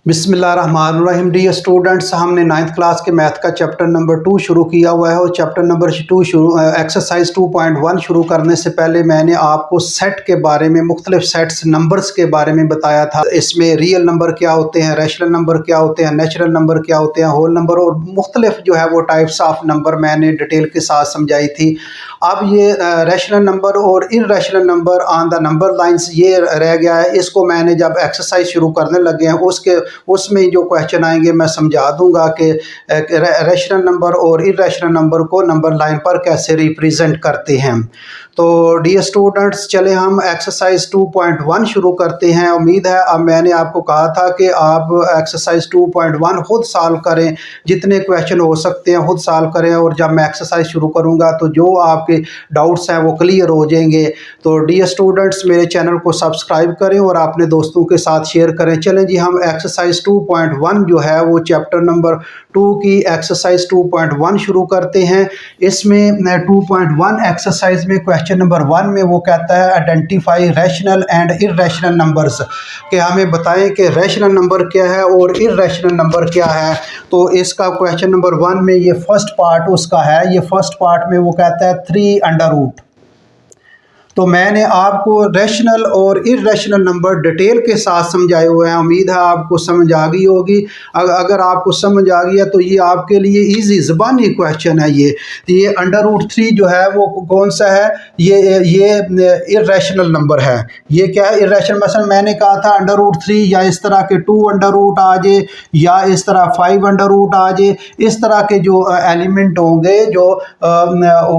बिस्मिल्लाहिर्रहमानिर्रहीम। Dear students, हमने 9th class के मैथ का चैप्टर नंबर 2 शुरू किया हुआ है और चैप्टर नंबर 2 एक्सरसाइज 2.1 शुरू करने से पहले मैंने आपको सेट के बारे में, मुख्तलिफ सेट्स नंबर्स के बारे में बताया था। इसमें रियल नंबर क्या होते हैं, रैशनल नंबर क्या होते हैं, नेचुरल नंबर क्या होते हैं, होल नंबर और मुख्तलिफ जो है वो टाइप्स ऑफ नंबर मैंने डिटेल के साथ समझाई थी। अब ये रैशनल नंबर और irrational number on the number lines ये रह गया है। इसको मैंने जब एक्सरसाइज शुरू करने लगे हैं उसमें जो क्वेश्चन आएंगे मैं समझा दूंगा कि रैशनल नंबर और इररेशनल नंबर को नंबर लाइन पर कैसे रिप्रेजेंट करते हैं। तो डियर स्टूडेंट्स, चले हम एक्सरसाइज 2.1 शुरू करते हैं। उम्मीद है, अब मैंने आपको कहा था कि आप एक्सरसाइज 2.1 खुद सॉल्व करें, जितने क्वेश्चन हो सकते हैं खुद सॉल्व करें और जब मैं एक्सरसाइज शुरू करूंगा तो जो आपके डाउट्स हैं वो क्लियर हो जाएंगे। तो डियर स्टूडेंट्स, मेरे चैनल को सब्सक्राइब करें और अपने दोस्तों के साथ शेयर करें। चलें जी, हम एक्सरसाइज 2.1 जो है वो चैप्टर नंबर 2 की एक्सरसाइज 2.1 शुरू करते हैं। इसमें 2.1 एक्सरसाइज में क्वेश्चन नंबर 1 में वो कहता है identify rational and irrational numbers, कि हमें बताएं कि रैशनल नंबर क्या है और इररेशनल नंबर क्या है। तो इसका क्वेश्चन नंबर 1 में ये फर्स्ट पार्ट उसका है। ये फर्स्ट पार्ट में वो कहता है 3 अंडर रूट। तो मैंने आपको रैशनल और इररेशनल नंबर डिटेल के साथ समझाए हुए हैं। उम्मीद है आपको समझ आ गई होगी। अगर आपको समझ आ गया तो ये आपके लिए इजी ज़बानी क्वेश्चन है। ये अंडर रूट 3 जो है वो कौन सा है? ये इररेशनल नंबर है। ये क्या है? इररेशनल। मसलन मैंने कहा था अंडर रूट 3 या इस तरह के 2 अंडर रूट आ जाए या इस तरह 5 अंडर रूट आ जाए। इस तरह के जो एलिमेंट होंगे जो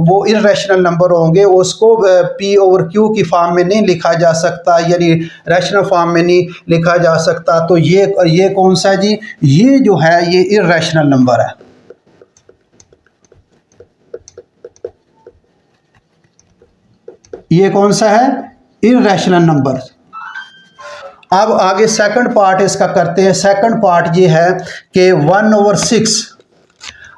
वो इररेशनल नंबर होंगे उसको पी और क्यू की फॉर्म में नहीं लिखा जा सकता, यानी रैशनल फॉर्म में नहीं लिखा जा सकता। तो ये कौन सा जी? ये जो है ये इररेशनल नंबर है। ये कौन सा है? Irrational number. अब आगे सेकंड पार्ट इसका करते हैं। सेकंड पार्ट ये है कि 1/6।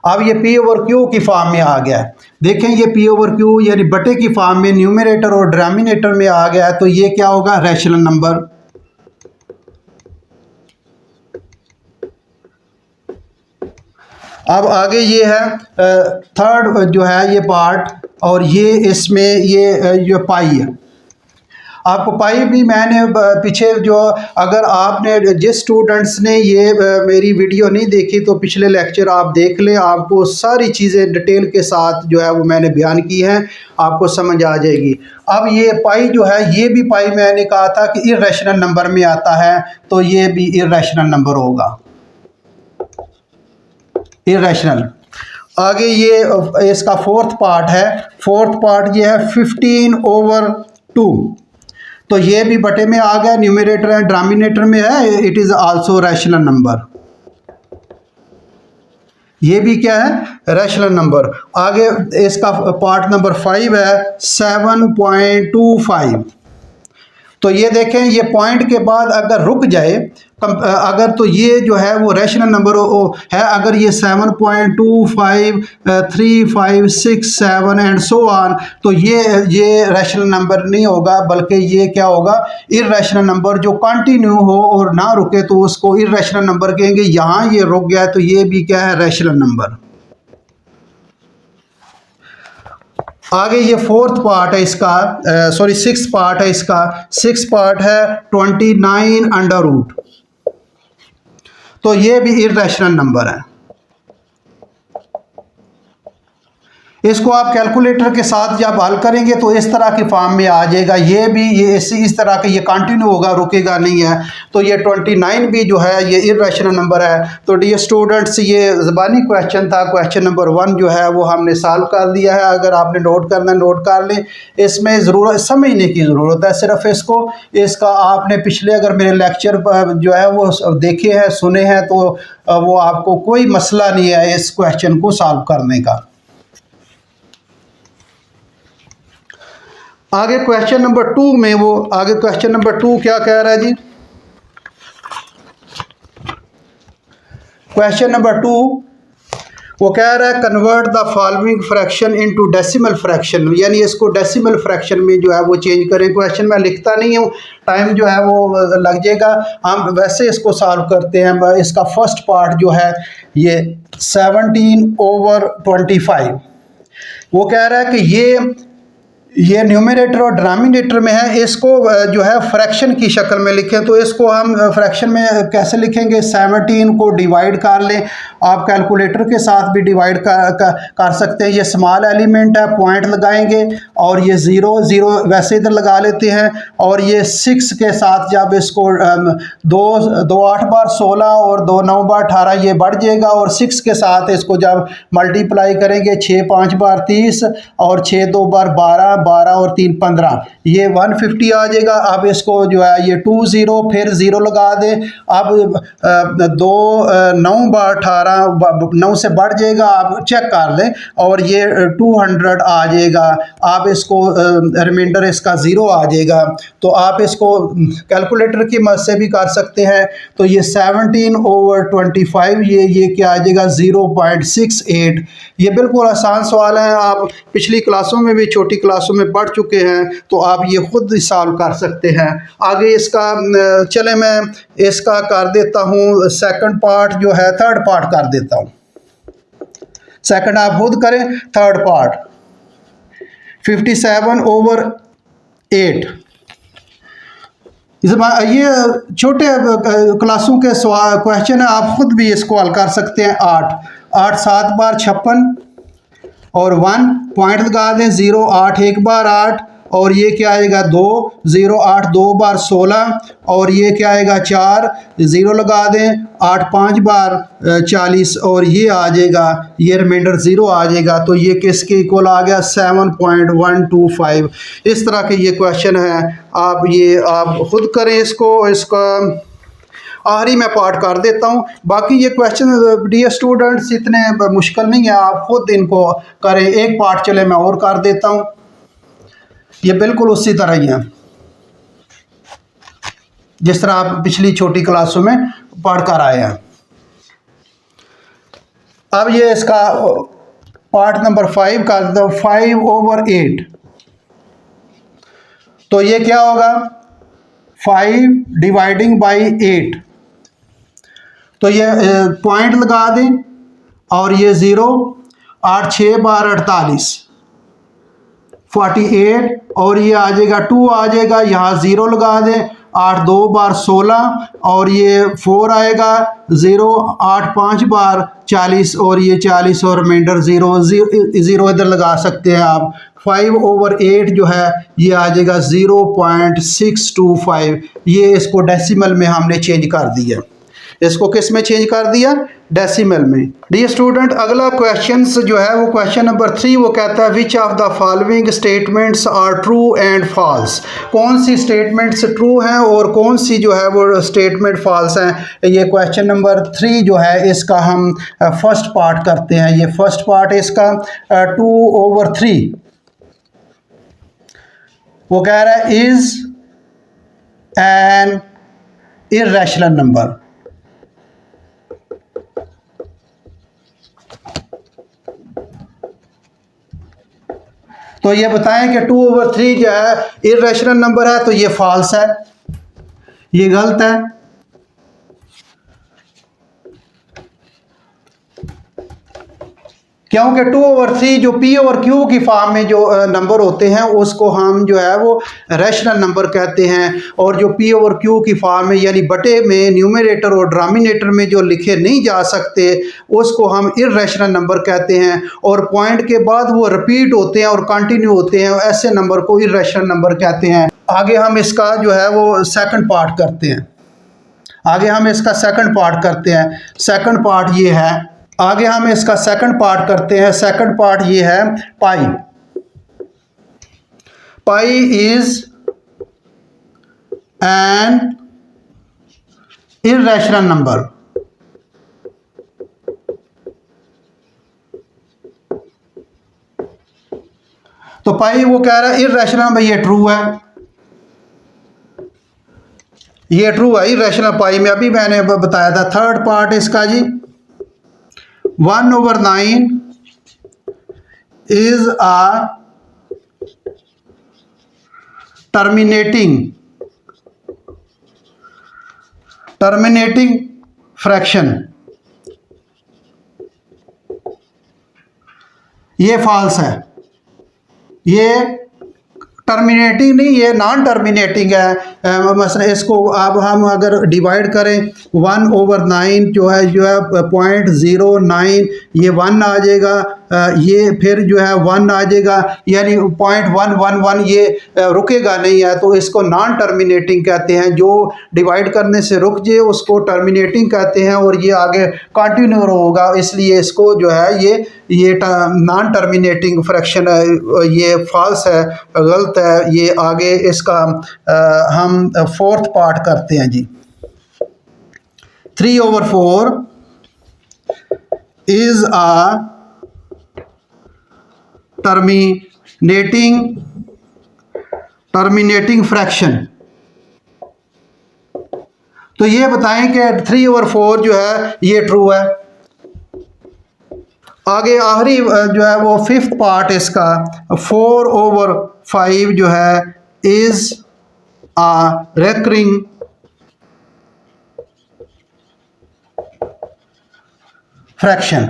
अब ये पी ओवर क्यू की फॉर्म में आ गया है। देखें, ये पी ओवर क्यू यानी बटे की फॉर्म में न्यूमरेटर और डिनोमिनेटर में आ गया है। तो ये क्या होगा? Rational number. अब आगे ये है थर्ड जो है ये पार्ट, और ये इसमें ये पाई है। आपको पाई भी मैंने पीछे जो, अगर आपने जिस स्टूडेंट्स ने ये मेरी वीडियो नहीं देखी तो पिछले लेक्चर आप देख लें, आपको सारी चीज़ें डिटेल के साथ जो है वो मैंने बयान की हैं, आपको समझ आ जाएगी। अब ये पाई जो है, ये भी पाई मैंने कहा था कि इररेशनल नंबर में आता है, तो ये भी इररेशनल नंबर होगा, इररेशनल। आगे ये इसका फोर्थ पार्ट है। फोर्थ पार्ट ये है 15/2। तो ये भी बटे में आ गया, न्यूमरेटर एंड डिनोमिनेटर में है। It is also rational number. ये भी क्या है? Rational number. आगे इसका पार्ट नंबर 5 है 7.25। तो ये देखें, ये पॉइंट के बाद अगर रुक जाए अगर, तो ये जो है वो रैशनल नंबर है। अगर ये 7.25 3 5 6 7 एंड सो ऑन, तो ये रैशनल नंबर नहीं होगा, बल्कि ये क्या होगा? Irrational number. जो कंटिन्यू हो और ना रुके तो उसको इररेशनल नंबर कहेंगे। यहाँ ये रुक गया तो ये भी क्या है? Rational number. आगे ये फोर्थ पार्ट है इसका, सॉरी 6th पार्ट है इसका। 6th पार्ट है 29 अंडर रूट। तो ये भी इररेशनल नंबर है। इसको आप कैलकुलेटर के साथ जब हल करेंगे तो इस तरह की फॉर्म में आ जाएगा। ये भी ये इस तरह के, ये कंटिन्यू होगा, रुकेगा नहीं है। तो ये 29 भी जो है ये इररेशनल नंबर है। तो डियर स्टूडेंट्स, ये ज़बानी क्वेश्चन था। क्वेश्चन नंबर 1 जो है वो हमने सॉल्व कर दिया है। अगर आपने नोट करना नोट कर लें, इसमें ज़रूरत समझने की ज़रूरत है सिर्फ इसका आपने पिछले अगर मेरे लेक्चर जो है वो देखे हैं, सुने हैं, तो वो आपको कोई मसला नहीं है इस क्वेश्चन को सॉल्व करने का। आगे क्वेश्चन नंबर 2 में वो आगे क्वेश्चन नंबर 2 क्या कह रहा है जी? क्वेश्चन नंबर 2 वो कह रहा है convert the following fraction into decimal fraction, यानी इसको डेसिमल फ्रैक्शन में जो है वो चेंज करें। क्वेश्चन मैं लिखता नहीं हूँ, टाइम जो है वो लग जाएगा, हम वैसे इसको सॉल्व करते हैं। इसका फर्स्ट पार्ट जो है ये 17/25, वो कह रहा है कि ये न्यूमरेटर और डिनोमिनेटर में है, इसको जो है फ्रैक्शन की शक्ल में लिखें। तो इसको हम फ्रैक्शन में कैसे लिखेंगे, 17 को डिवाइड कर लें, आप कैलकुलेटर के साथ भी डिवाइड कर सकते हैं। ये स्मॉल एलिमेंट है, पॉइंट लगाएंगे और ये ज़ीरो ज़ीरो वैसे इधर लगा लेते हैं, और ये 6 के साथ जब इसको 2 8 बार 16 और 2 9 बार 18 ये बढ़ जाएगा, और 6 के साथ इसको जब मल्टीप्लाई करेंगे 6 5 बार 30 और 6 2 बार 12 12 और 3 15, ये 150 आ जाएगा। अब इसको जो है ये 2 0 फिर 0 लगा दें, अब 2 9 बार 18 9 से बढ़ जाएगा, आप चेक कर लें, और ये 200 आ जाएगा। आप इसको रिमाइंडर इसका 0 आ जाएगा। तो आप इसको कैलकुलेटर की मदद से भी कर सकते हैं। तो ये 17/25 ये क्या आ जाएगा, 0.68। ये बिल्कुल आसान सवाल है, आप पिछली क्लासों में भी छोटी क्लासों में पढ़ चुके हैं, तो आप ये खुद सॉल्व कर सकते हैं। आगे इसका चले मैं इसका कर देता हूँ सेकंड पार्ट जो है, थर्ड पार्ट कर देता हूँ। सेकंड आप खुद करें, थर्ड पार्ट 57/8। ये छोटे क्लासों के सवाल क्वेश्चन है, आप खुद भी इसको हल कर सकते हैं। 8 7 बार 56 और 1 पॉइंट लगा दें, 0 8 1 बार 8, और ये क्या आएगा 2 0 8 2 बार 16, और ये क्या आएगा 4 0 लगा दें, 8 5 बार 40, और ये आ जाएगा, ये रिमाइंडर 0 आ जाएगा। तो ये किसके इक्वल आ गया, 7.125। इस तरह के ये क्वेश्चन है, आप खुद करें इसका आखिरी मैं पार्ट कर देता हूँ। बाकी ये क्वेश्चन डियर स्टूडेंट्स इतने मुश्किल नहीं है, आप खुद इनको करें। एक पार्ट चले मैं और कर देता हूँ, ये बिल्कुल उसी तरह ही है जिस तरह आप पिछली छोटी क्लासों में पढ़ कर आए हैं। अब ये इसका पार्ट नंबर 5 कर दो, 5/8। तो ये क्या होगा, 5 डिवाइडिंग बाई 8। तो ये पॉइंट लगा दें, और ये 0 8 6 बार 48 48, और ये आ जाएगा 2 आ जाएगा, यहाँ 0 लगा दें, 8 2 बार 16, और ये 4 आएगा, 0 8 5 बार 40, और ये 40 और रिमाइंडर 0 इधर लगा सकते हैं आप। 5/8 जो है ये आ जाएगा 0.625। ये इसको डेसिमल में हमने चेंज कर दिया, इसको किस में चेंज कर दिया, डेसिमल में। डियर स्टूडेंट, अगला क्वेश्चन जो है वो क्वेश्चन नंबर 3, वो कहता है which of the following statements are true and false. कौन सी स्टेटमेंट्स ट्रू हैं और कौन सी जो है वो स्टेटमेंट फॉल्स हैं। ये क्वेश्चन नंबर 3 जो है इसका हम फर्स्ट पार्ट करते हैं। ये फर्स्ट पार्ट इसका 2/3। वो कह रहा है इज एन इर्रेशनल नंबर। तो ये बताएं कि 2/3 जो है इर्रेशनल नंबर है, तो ये फॉल्स है, ये गलत है। क्योंकि 2/3 जो P/Q की फॉर्म में जो नंबर होते हैं उसको हम जो है वो रैशनल नंबर कहते हैं, और जो P/Q की फॉर्म में यानी बटे में न्यूमरेटर और डिनोमिनेटर में जो लिखे नहीं जा सकते उसको हम इर्रेशनल नंबर कहते हैं, और पॉइंट के बाद वो रिपीट होते हैं और कंटिन्यू होते हैं, ऐसे नंबर को इर्रेशनल नंबर कहते हैं। आगे हम इसका जो है वो सेकंड पार्ट करते हैं। सेकंड पार्ट ये है, आगे हम इसका सेकंड पार्ट करते हैं। सेकंड पार्ट ये है pi. Pi is an irrational number. तो पाई वो कह रहा है इर्रेशनल नंबर, ये ट्रू है, ये ट्रू है इर्रेशनल पाई में। अभी मैंने बताया था। थर्ड पार्ट इसका जी 1/9 is a terminating fraction। ये फॉल्स है, ये टर्मिनेटिंग नहीं, ये नॉन टर्मिनेटिंग है। मसलन इसको अब हम अगर डिवाइड करें 1/9 जो है 0.09, ये 1 आ जाएगा, ये फिर जो है 1 आ जाएगा, यानी 0.111 ये रुकेगा नहीं है, तो इसको नॉन टर्मिनेटिंग कहते हैं। जो डिवाइड करने से रुक जाए उसको टर्मिनेटिंग कहते हैं, और ये आगे कंटिन्यू होगा, इसलिए इसको जो है ये नॉन टर्मिनेटिंग फ्रैक्शन है, ये फॉल्स है, गलत है। ये आगे इसका हम फोर्थ पार्ट करते हैं जी। 3/4 इज a terminating फ्रैक्शन। तो ये बताएं कि 3/4 जो है ये ट्रू है। आगे आखिरी जो है वो फिफ्थ पार्ट इसका 4/5 जो है इज a recurring फ्रैक्शन,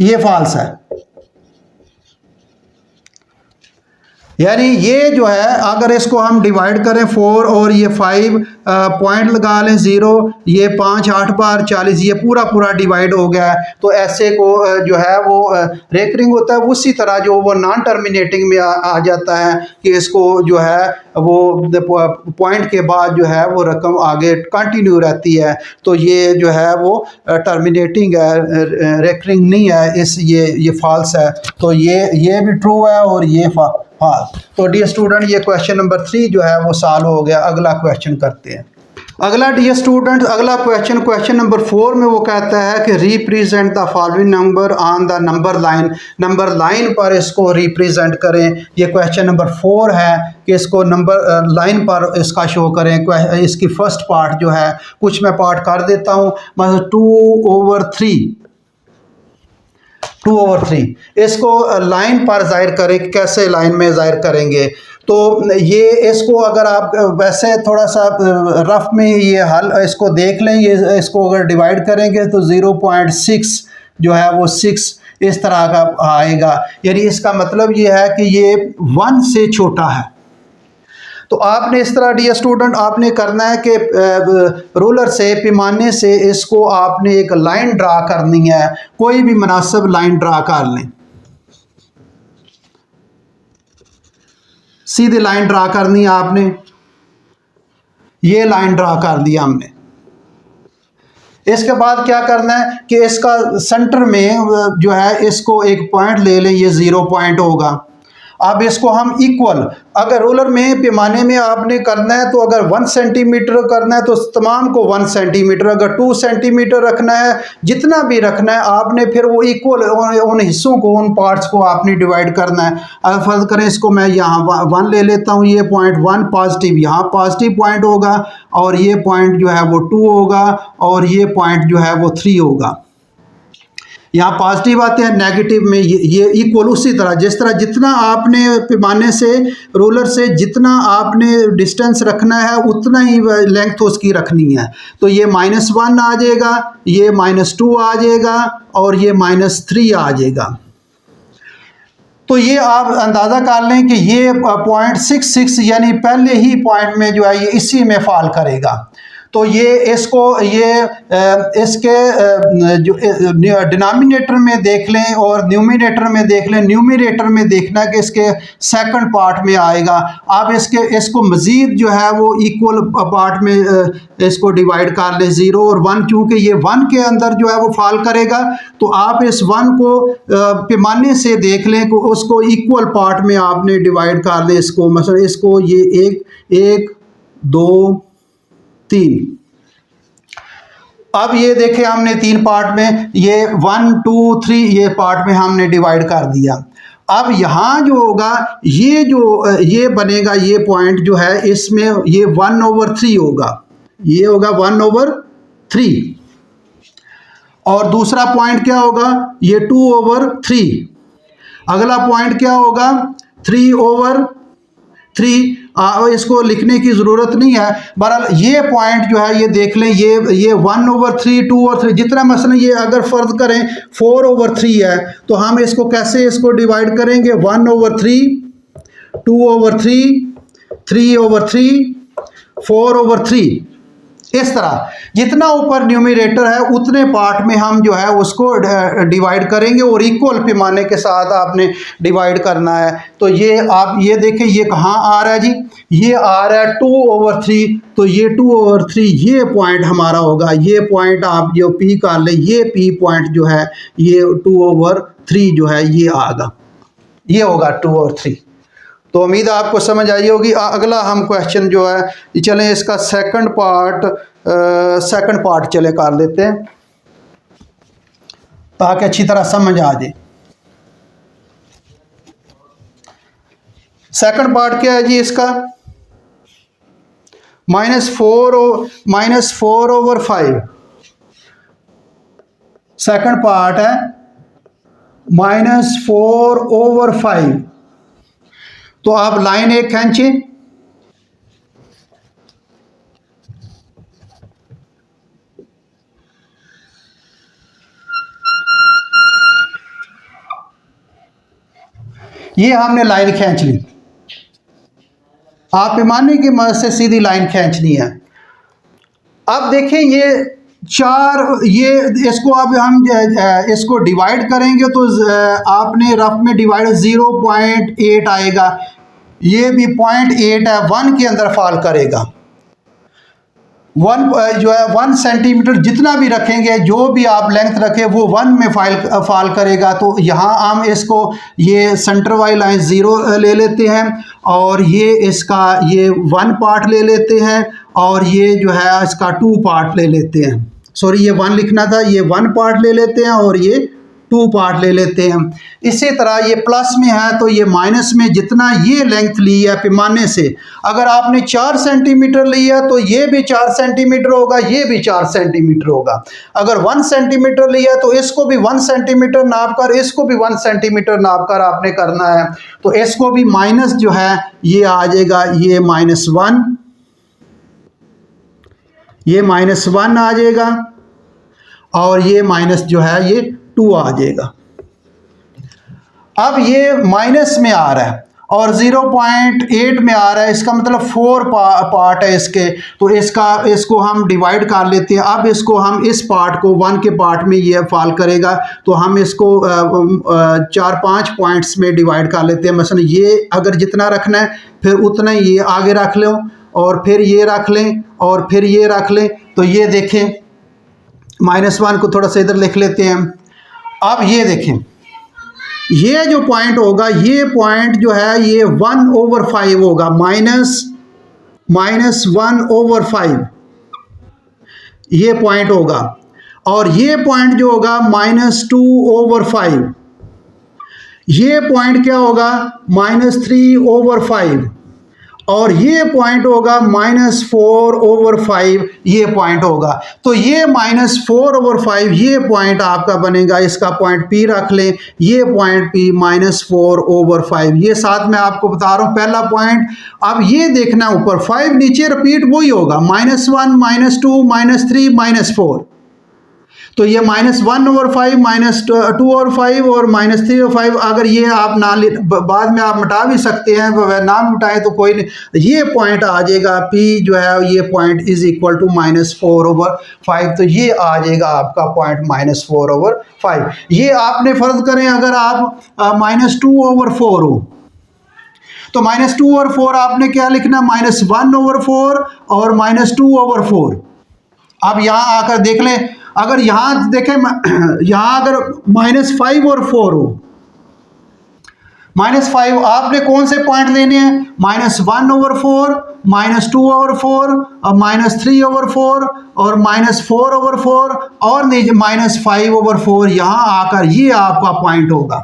ये फॉल्स है। यानी ये जो है अगर इसको हम डिवाइड करें 4 और ये 5 पॉइंट लगा लें 0, ये 5 8 बार 40, ये पूरा डिवाइड हो गया है, तो ऐसे को जो है वो रेकरिंग होता है। उसी तरह जो वो नॉन टर्मिनेटिंग में आ जाता है कि इसको जो है वो पॉइंट के बाद जो है वो रकम आगे कंटिन्यू रहती है, तो ये जो है वो टर्मिनेटिंग है, रेकरिंग नहीं है, ये फॉल्स है। तो ये भी ट्रू है और ये हाँ। तो डियर स्टूडेंट ये क्वेश्चन नंबर 3 जो है वो सॉल्व हो गया। अगला क्वेश्चन करते हैं। अगला डियर स्टूडेंट अगला क्वेश्चन नंबर 4 में वो कहता है कि represent the following number on the number line पर इसको रिप्रेजेंट करें। ये क्वेश्चन नंबर 4 है कि इसको नंबर लाइन पर इसका शो करें। इसकी फर्स्ट पार्ट जो है कुछ मैं पार्ट कर देता हूँ, मतलब 2/3 इसको लाइन पर ज़ाहिर करें। कैसे लाइन में ज़ाहिर करेंगे? तो ये इसको अगर आप वैसे थोड़ा सा रफ में ये हल इसको देख लें, ये इसको अगर डिवाइड करेंगे तो 0.6 जो है वो 6 इस तरह का आएगा। यानी इसका मतलब ये है कि ये 1 से छोटा है। तो आपने इस तरह डियर स्टूडेंट आपने करना है कि रूलर से पैमाने से इसको आपने एक लाइन ड्रा करनी है। कोई भी मुनासिब लाइन ड्रा कर लें, सीधी लाइन ड्रा करनी है आपने। ये लाइन ड्रा कर दिया हमने। इसके बाद क्या करना है कि इसका सेंटर में जो है इसको एक पॉइंट ले लें, ये 0 पॉइंट होगा। अब इसको हम इक्वल, अगर रोलर में पैमाने में आपने करना है तो अगर 1 सेंटीमीटर करना है तो तमाम को 1 सेंटीमीटर, अगर 2 सेंटीमीटर रखना है, जितना भी रखना है आपने फिर वो इक्वल उन हिस्सों को, उन पार्ट्स को आपने डिवाइड करना है। अगर फर्ज करें इसको मैं यहाँ 1 ले लेता हूँ, ये पॉइंट 1 पॉजिटिव, यहाँ पॉजिटिव पॉइंट होगा, और ये पॉइंट जो है वो 2 होगा, और ये पॉइंट जो है वो 3 होगा। यहाँ पॉजिटिव आते हैं, नेगेटिव में ये इक्वल। उसी तरह जिस तरह जितना आपने पैमाने से रोलर से जितना आपने डिस्टेंस रखना है उतना ही लेंथ उसकी रखनी है। तो ये -1 आ जाएगा, ये -2 आ जाएगा, और ये -3 आ जाएगा। तो ये आप अंदाज़ा कर लें कि ये 0.66 यानी पहले ही पॉइंट में जो है ये इसी में फॉल करेगा। तो ये इसको इसके जो डिनोमिनेटर में देख लें और न्यूमरेटर में देख लें। न्यूमरेटर में देखना है कि इसके सेकंड पार्ट में आएगा। आप इसको मज़ीद जो है वो इक्वल पार्ट में इसको डिवाइड कर लें, 0 और 1, क्योंकि ये 1 के अंदर जो है वो फॉल करेगा। तो आप इस 1 को पैमाने से देख लें कि उसको इक्वल पार्ट में आपने डिवाइड कर लें। इसको मतलब इसको ये 1 2 3। अब ये देखें हमने 3 पार्ट में ये 1 2 3 ये पार्ट में हमने डिवाइड कर दिया। अब यहाँ जो होगा ये बनेगा, ये पॉइंट जो है इसमें ये 1/3 होगा, ये होगा 1/3। और दूसरा पॉइंट क्या होगा, ये 2/3। अगला पॉइंट क्या होगा, 3/3। इसको लिखने की ज़रूरत नहीं है। बहरहाल ये पॉइंट जो है ये देख लें, ये 1/3, 2/3 जितना, मसलन ये अगर फ़र्ज़ करें 4/3 है तो हम इसको कैसे इसको डिवाइड करेंगे, 1/3, 2/3, 3/3, 4/3। इस तरह जितना ऊपर न्यूमरेटर है उतने पार्ट में हम जो है उसको डिवाइड करेंगे और इक्वल पैमाने के साथ आपने डिवाइड करना है। तो ये आप ये देखें, ये कहाँ आ रहा है जी, ये आ रहा है 2/3। तो ये 2/3 ये पॉइंट हमारा होगा। ये पॉइंट आप जो पी कर लें, ये पी पॉइंट जो है ये 2/3 जो है ये आएगा, ये होगा 2/3। तो उम्मीद आपको समझ आई होगी। अगला हम क्वेश्चन जो है चलें इसका सेकंड पार्ट चले कर लेते हैं ताकि अच्छी तरह समझ आ जाए। सेकंड पार्ट क्या है जी इसका, -4/5। सेकंड पार्ट है -4/5। तो आप लाइन एक खींचें, ये हमने लाइन खींच ली। आप पैमाने की मदद से सीधी लाइन खींचनी है। अब देखें ये चार, ये इसको अब हम इसको डिवाइड करेंगे तो आपने रफ में डिवाइड 0.8 आएगा। ये भी 0.8 है, 1 के अंदर फॉल करेगा। 1 जो है 1 सेंटीमीटर जितना भी रखेंगे, जो भी आप लेंथ रखें वो 1 में फॉल करेगा। तो यहाँ हम इसको ये सेंटर वाली लाइन 0 ले लेते हैं और ये इसका ये 1 पार्ट ले लेते हैं और ये जो है इसका 2 पार्ट ले लेते हैं। सॉरी, ये 1 लिखना था, ये 1 पार्ट ले लेते हैं और ये 2 पार्ट ले लेते हैं। इसी तरह ये प्लस में है तो ये माइनस में जितना ये लेंथ ली है पैमाने से, अगर आपने 4 सेंटीमीटर लिया तो ये भी 4 सेंटीमीटर होगा, ये भी 4 सेंटीमीटर होगा। अगर 1 सेंटीमीटर लिया तो इसको भी 1 सेंटीमीटर नाप कर, इसको भी 1 सेंटीमीटर नाप कर आपने करना है। तो इसको भी माइनस जो है ये आ जाएगा, ये -1, ये -1 आ जाएगा और ये माइनस जो है ये 2 आ जाएगा। अब ये माइनस में आ रहा है और 0.8 में आ रहा है, इसका मतलब 4 पार्ट है इसके। तो इसको हम डिवाइड कर लेते हैं। अब इसको हम इस पार्ट को 1 के पार्ट में ये फॉल करेगा तो हम इसको 4-5 पॉइंट्स में डिवाइड कर लेते हैं। मसलन ये अगर जितना रखना है फिर उतना ही ये आगे रख लो और फिर ये रख लें और फिर ये रख लें। तो ये देखें, -1 को थोड़ा सा इधर लिख लेते हैं। अब ये देखें, ये जो पॉइंट होगा, ये पॉइंट जो है ये 1/5 होगा, -1/5 ये पॉइंट होगा। और ये पॉइंट जो होगा -2/5, ये पॉइंट क्या होगा -3/5 और ये पॉइंट होगा -4/5 ये पॉइंट होगा। तो ये -4/5 ये पॉइंट आपका बनेगा, इसका पॉइंट P रख लें, ये पॉइंट P -4/5। ये साथ में आपको बता रहा हूँ पहला पॉइंट। अब ये देखना ऊपर 5 नीचे रिपीट वही होगा, -1, -2, -3, -4। तो ये -1/5, -2/5 और -3/5। अगर ये आप ना बाद में आप मिटा भी सकते हैं, ना मिटाएं तो कोई नहीं। ये पॉइंट आ जाएगा P जो है, ये पॉइंट इज इक्वल टू -4/5। तो ये आ जाएगा आपका पॉइंट -4/5। ये आपने फर्ज करें अगर आप -2/4 हो तो -2/4 आपने क्या लिखना, -1/4 और -2/4। अब यहाँ आकर देख लें, अगर यहाँ देखें, यहाँ अगर -5 और 4 हो, -5 आपने कौन से पॉइंट लेने हैं, -1/4, -2/4 और -3/4 और -4/4 और -5/4। यहाँ आकर ये आपका पॉइंट होगा।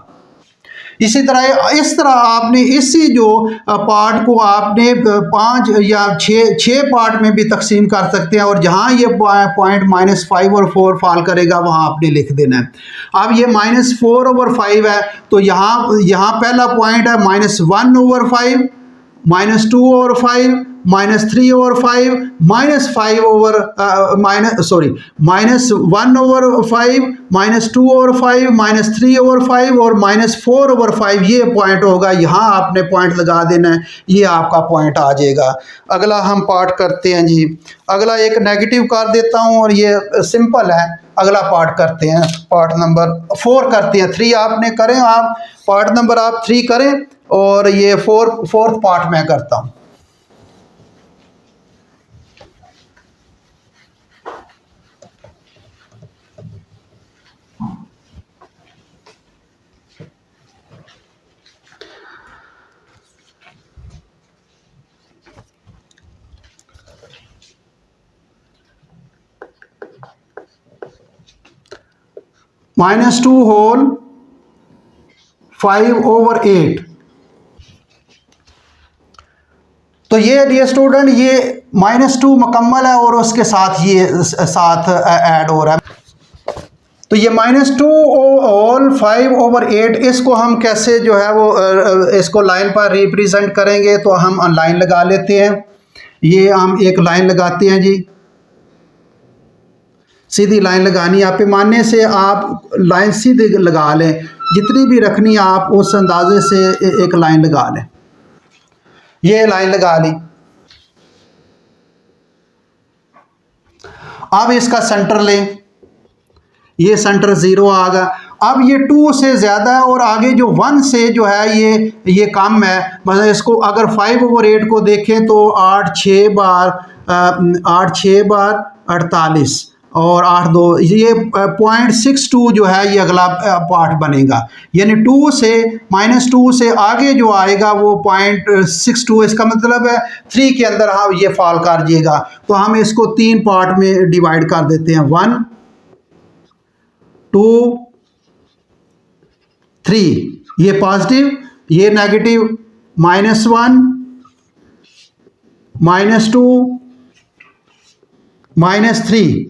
इसी तरह इस तरह आपने इसी जो पार्ट को आपने 5 या 6 पार्ट में भी तकसीम कर सकते हैं, और जहाँ ये पॉइंट -5 और 4 फॉल करेगा वहाँ आपने लिख देना है। अब ये -4/5 है, तो यहाँ पहला पॉइंट है -1/5, -2/5, -3/5, -1/5, -2/5, -3/5 और -4/5 ये पॉइंट होगा। यहाँ आपने पॉइंट लगा देना है, ये आपका पॉइंट आ जाएगा। अगला हम पार्ट करते हैं जी। अगला एक नेगेटिव कर देता हूँ और ये सिंपल है। अगला पार्ट करते हैं, पार्ट नंबर 4 करते हैं। 3 आपने करें, आप पार्ट नंबर आप 3 करें और ये फोर्थ पार्ट मैं करता हूँ। -2 होल 5/8। तो ये डियर स्टूडेंट ये -2 मुकम्मल है और उसके साथ ये साथ ऐड हो रहा है। तो ये -2 होल 5/8 इसको हम कैसे जो है वो इसको लाइन पर रिप्रेजेंट करेंगे, तो हम लाइन लगा लेते हैं। ये हम एक लाइन लगाते हैं जी, सीधी लाइन लगानी है। आप पैमाने से आप लाइन सीधी लगा लें, जितनी भी रखनी आप उस अंदाजे से एक लाइन लगा लें। ये लाइन लगा ली। अब इसका सेंटर लें, ये सेंटर 0 आ गया। अब ये 2 से ज़्यादा है और आगे जो 1 से जो है ये कम है। मतलब इसको अगर 5/8 को देखें तो 8 6 बार 48 और 8 2 ये 0.62 जो है ये अगला पार्ट बनेगा। यानी 2 से -2 से आगे जो आएगा वो 0.62, इसका मतलब है 3 के अंदर हाँ ये फॉल कर जाएगा। तो हम इसको 3 पार्ट में डिवाइड कर देते हैं, 1 2 3। ये पॉजिटिव, ये नेगेटिव, -1 -2 -3।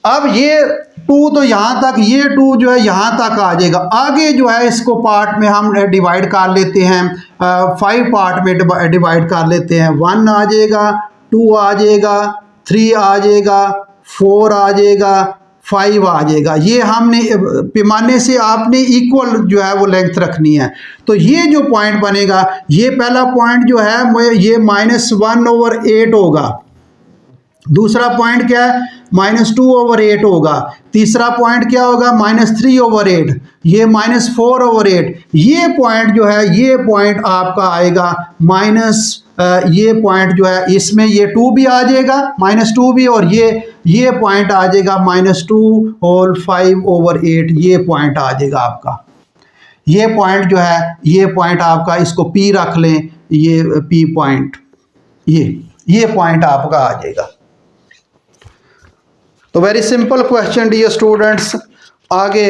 अब ये 2 तो यहाँ तक, ये 2 जो है यहाँ तक आ जाएगा। आगे जो है इसको पार्ट में हम डिवाइड कर लेते हैं, 5 पार्ट में डिवाइड कर लेते हैं। 1 आ जाएगा, 2 आ जाएगा, 3 आ जाएगा, 4 आ जाएगा, 5 आ जाएगा। ये हमने पैमाने से आपने इक्वल जो है वो लेंथ रखनी है। तो ये जो पॉइंट बनेगा, ये पहला पॉइंट जो है ये -1/8 होगा। दूसरा पॉइंट क्या है, -2/8 होगा। तीसरा पॉइंट क्या होगा, -3/8। ये -4/8। ये पॉइंट जो है ये पॉइंट आपका आएगा ये पॉइंट जो है इसमें ये 2 भी आ जाएगा, -2 भी, और ये पॉइंट आ जाएगा -2 होल 5/8। ये पॉइंट आ जाएगा आपका। ये पॉइंट जो है ये पॉइंट आपका, इसको P रख लें, ये P पॉइंट, ये पॉइंट आपका आ जाएगा। तो very simple question dear students. आगे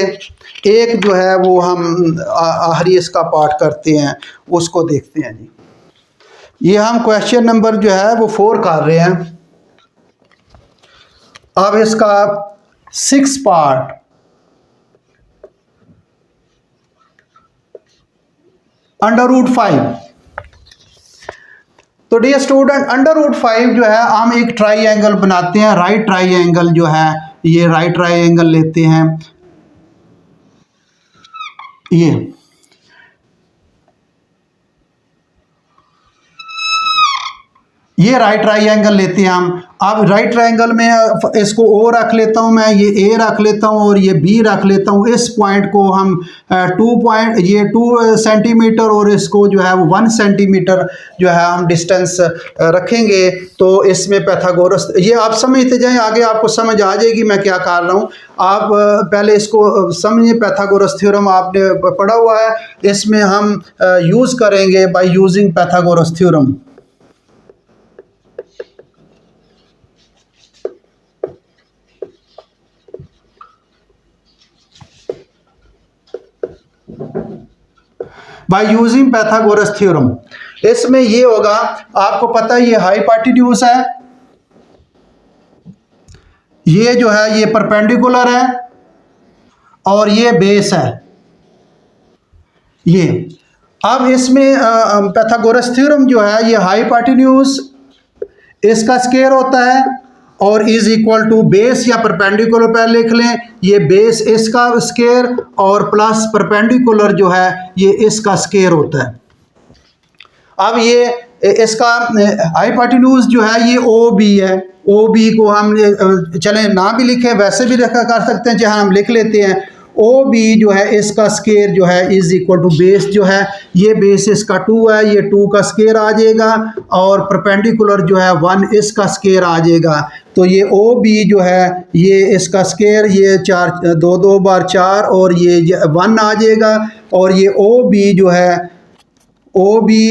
एक जो है वो हम आखिरी इसका पार्ट करते हैं, उसको देखते हैं जी। ये हम क्वेश्चन नंबर जो है वो 4 कर रहे हैं। अब इसका 6 पार्ट, √5। तो डियर स्टूडेंट √5 जो है हम एक ट्राइंगल बनाते हैं, राइट ट्राइंगल जो है, ये राइट ट्राइंगल लेते हैं। ये राइट ट्राइंगल लेते हैं हम। अब राइट ट्राइंगल में इसको O रख लेता हूँ मैं, ये A रख लेता हूँ और ये B रख लेता हूँ। इस पॉइंट को हम 2 सेंटीमीटर और इसको जो है वो 1 सेंटीमीटर जो है हम डिस्टेंस रखेंगे। तो इसमें पैथागोरस, ये आप समझते जाएं, आगे आपको समझ आ जाएगी मैं क्या कर रहा हूँ। आप पहले इसको समझिए, पैथागोरस थ्योरम आपने पढ़ा हुआ है, इसमें हम यूज़ करेंगे by using Pythagoras theorem. By using Pythagoras theorem. इसमें ये होगा, आपको पता है ये हाइपोटेन्यूज है, ये जो है ये परपेंडिकुलर है और ये बेस है ये। अब इसमें पाइथागोरस थ्योरम जो है ये हाइपोटेन्यूज इसका स्क्वायर होता है और इज इक्वल टू बेस या परपेंडिकुलर पहले लिख लें, ये बेस इसका स्क्वायर और प्लस परपेंडिकुलर जो है ये इसका स्क्वायर होता है। अब ये इसका हाइपोटेन्यूज जो है ये ओ बी है, ओ बी को हम चले ना भी लिखें वैसे भी रखा कर सकते हैं, चाहे हम लिख लेते हैं ओ बी जो है इसका स्क्वायर जो है इज इक्वल टू बेस जो है ये बेस इसका 2 है, ये 2 का स्क्वायर आ जाएगा और परपेंडिकुलर जो है 1 इसका स्क्वायर आ जाएगा। तो ये ओ बी जो है ये इसका स्क्वायर ये 4 2 2 बार 4 और ये 1 आ जाएगा और ये ओ बी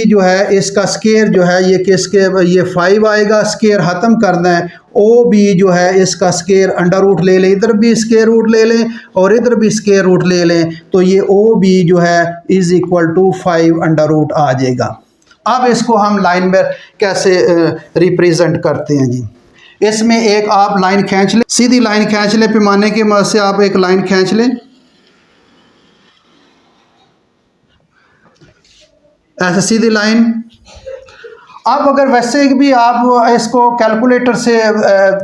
जो है इसका स्क्वायर जो है ये किसके ये 5 आएगा, स्क्वायर ख़त्म करना है। ओ बी जो है इसका स्क्वायर अंडर रूट ले लें, इधर भी स्क्वायर रूट ले लें और इधर भी स्क्वायर रूट ले लें, तो ये ओ बी जो है is equal to 5 under root आ जाएगा। अब इसको हम लाइन में कैसे रिप्रेजेंट करते हैं जी। इसमें एक आप लाइन खींच लें, सीधी लाइन खींच लें, पैमाने की मदद से आप एक लाइन खींच लें ऐसे सीधी लाइन। अब अगर वैसे भी आप इसको कैलकुलेटर से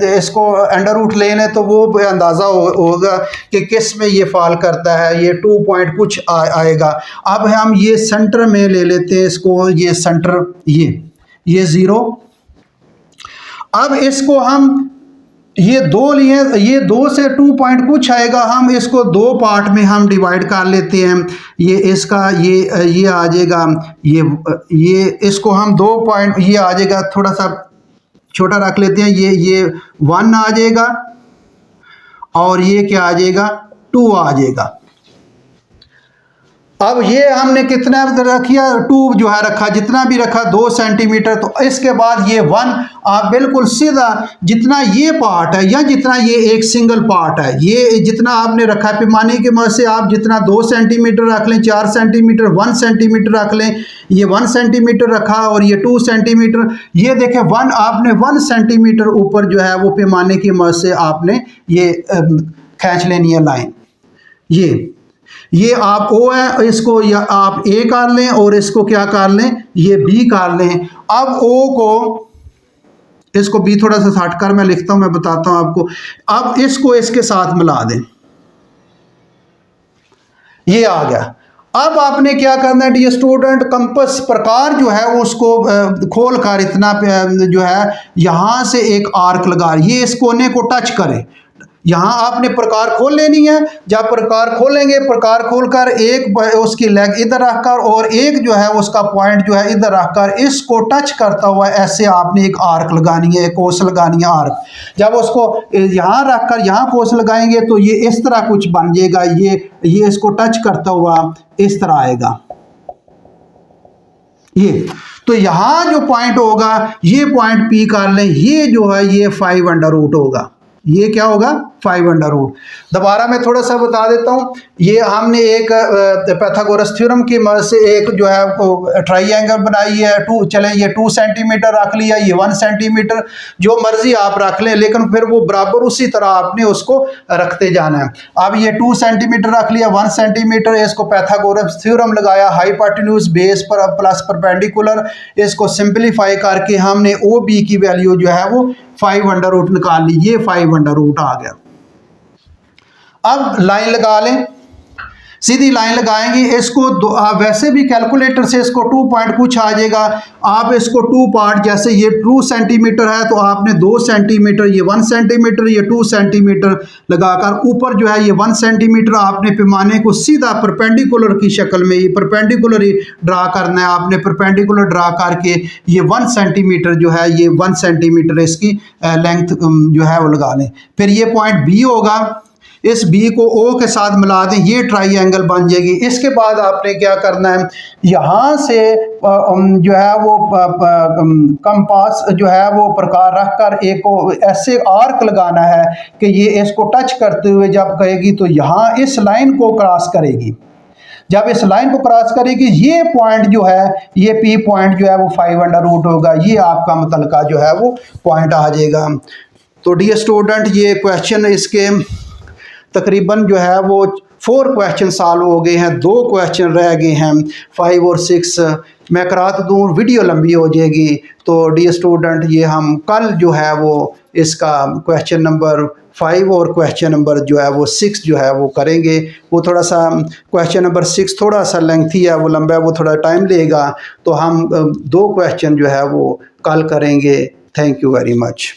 इसको अंडर रूट ले लें तो वो अंदाज़ा होगा कि किस में ये फॉल करता है, ये 2 पॉइंट कुछ आएगा। अब हम ये सेंटर में ले लेते हैं इसको, ये सेंटर ये 0। अब इसको हम ये 2 लिए, ये 2 से 2 पॉइंट कुछ आएगा, हम इसको 2 पार्ट में हम डिवाइड कर लेते हैं। ये इसका ये आ जाएगा, ये इसको हम 2 पॉइंट ये आ जाएगा, थोड़ा सा छोटा रख लेते हैं, ये 1 आ जाएगा और ये क्या आ जाएगा 2 आ जाएगा। अब ये हमने कितना रखिया 2 जो है रखा, जितना भी रखा 2 सेंटीमीटर। तो इसके बाद ये 1 आप बिल्कुल सीधा जितना ये पार्ट है या जितना ये एक सिंगल पार्ट है, ये जितना आपने रखा है पैमाने की मदद से आप जितना 2 सेंटीमीटर रख लें, 4 सेंटीमीटर, 1 सेंटीमीटर रख लें, ये 1 सेंटीमीटर रखा और ये 2 सेंटीमीटर, ये देखें 1 आपने 1 सेंटीमीटर ऊपर जो है वो पैमाने की मदद से आपने ये खींच लेनी है लाइन। ये आप ओ है, इसको या आप ए कर लें और इसको क्या कर लें ये बी कर लें। अब ओ को इसको बी थोड़ा सा हट कर मैं लिखता हूं, मैं बताता हूं आपको। अब इसको इसके साथ मिला दें, ये आ गया। अब आपने क्या करना है डियर स्टूडेंट, कंपास प्रकार जो है उसको खोल कर इतना जो है यहां से एक आर्क लगा, ये इस कोने को टच करे, यहाँ आपने प्रकार खोल लेनी है। जब प्रकार खोलेंगे, प्रकार खोलकर एक उसकी लेग इधर रखकर और एक जो है उसका पॉइंट जो है इधर रखकर इसको टच करता हुआ ऐसे आपने एक आर्क लगानी है, एक कोस लगानी है आर्क। जब उसको यहाँ रखकर यहाँ कोस लगाएंगे तो ये इस तरह कुछ बन जाएगा, ये इसको टच करता हुआ इस तरह आएगा ये। तो यहाँ जो पॉइंट होगा ये पॉइंट पी कर लें, ये जो है ये 5 अंडर रूट होगा, ये क्या होगा 5 अंडर रूट। दोबारा मैं थोड़ा सा बता देता हूँ, ये हमने एक पाइथागोरस थ्योरम की मदद से एक जो है ट्राइंगल बनाई है। चलें ये 2 सेंटीमीटर रख लिया, ये 1 सेंटीमीटर, जो मर्जी आप रख लें, लेकिन फिर वो बराबर उसी तरह आपने उसको रखते जाना है। अब ये 2 सेंटीमीटर रख लिया, 1 सेंटीमीटर, इसको पाइथागोरस थ्योरम लगाया, हाइपोटेन्यूज बेस पर प्लस परपेंडिकुलर, इसको सिंप्लीफाई करके हमने ओ बी की वैल्यू जो है वो 5 अंडर रूट निकाल ली, ये 5 अंडर रूट आ गया। अब लाइन लगा लें, सीधी लाइन लगाएंगे, इसको वैसे भी कैलकुलेटर से इसको 2 पॉइंट कुछ आ जाएगा। आप इसको 2 पार्ट, जैसे ये 2 सेंटीमीटर है तो आपने 2 सेंटीमीटर, ये 1 सेंटीमीटर, ये 2 सेंटीमीटर लगाकर ऊपर जो है ये 1 सेंटीमीटर आपने पैमाने को सीधा परपेंडिकुलर की शक्ल में, ये परपेंडिकुलर ही ड्रा करना है आपने। परपेंडिकुलर ड्रा करके ये 1 सेंटीमीटर जो है ये 1 सेंटीमीटर इसकी लेंथ जो है वो लगा लें। फिर ये पॉइंट बी होगा, इस बी को ओ के साथ मिला दें, ये ट्राइंगल बन जाएगी। इसके बाद आपने क्या करना है, यहाँ से जो है वो कंपास जो है वो प्रकार रखकर एक ऐसे आर्क लगाना है कि ये इसको टच करते हुए जब कहेगी तो यहाँ इस लाइन को क्रॉस करेगी। जब इस लाइन को क्रॉस करेगी ये पॉइंट जो है, ये पी पॉइंट जो है वो 5 अंडर रूट होगा, ये आपका मुतलका जो है वो पॉइंट आ जाएगा। तो डियर स्टूडेंट, ये क्वेश्चन इसके तकरीबन जो है वो 4 क्वेश्चन सॉल्व हो गए हैं, 2 क्वेश्चन रह गए हैं 5 और 6। मैं करा तो दूँ, वीडियो लंबी हो जाएगी। तो डियर स्टूडेंट, ये हम कल जो है वो इसका क्वेश्चन नंबर 5 और क्वेश्चन नंबर जो है वो 6 जो है वो करेंगे। वो थोड़ा सा क्वेश्चन नंबर 6 थोड़ा सा लेंथी है, वो लंबा है, वो थोड़ा टाइम लेगा। तो हम 2 क्वेश्चन जो है वो कल करेंगे। Thank you very much.